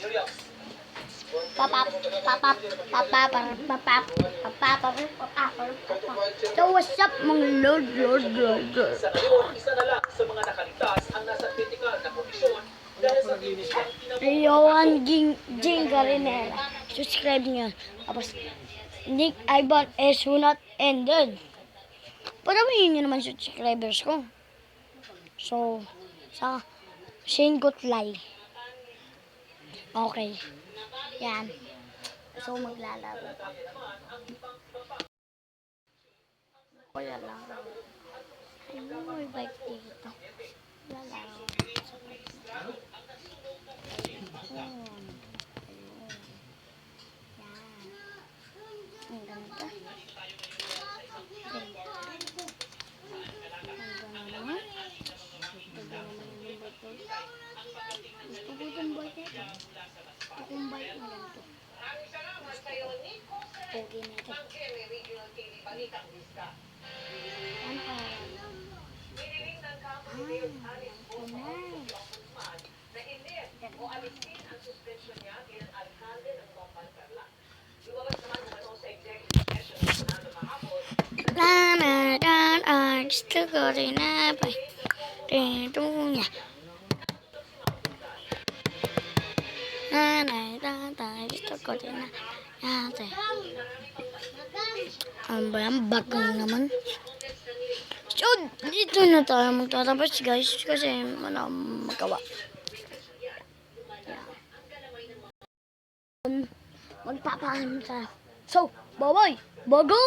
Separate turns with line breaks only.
So what's up mga lord.
Sa ngayon, isa na lang sa mga nakaligtas ang nasa critical na kondisyon dahil sa bilis ng
Yohan Jing Garinera. Subscribe nyo. Tapos Nick Ivan S. Who Not Ended. Paramihin nyo naman subscribers ko. So, sa Shane Gotlay. Okay. Yan. So, maglalaro. Wala lang. Ayun, may bike dito. Lalaro. Sa bike na. Ayun. Yan. Ang ganda. Gusto ko itong bike nito. Gusto kong bike na ganito. Pogi natin. Ano ka? Gusto ko rin na ba? Dito niya. Gusto ko rin na. Yate. Ano ba yan? Bagang naman. So, dito na tayo magtatapos guys. Kasi wala akong magawa. Magpapaalam tayo. So, bye-bye! Bagang!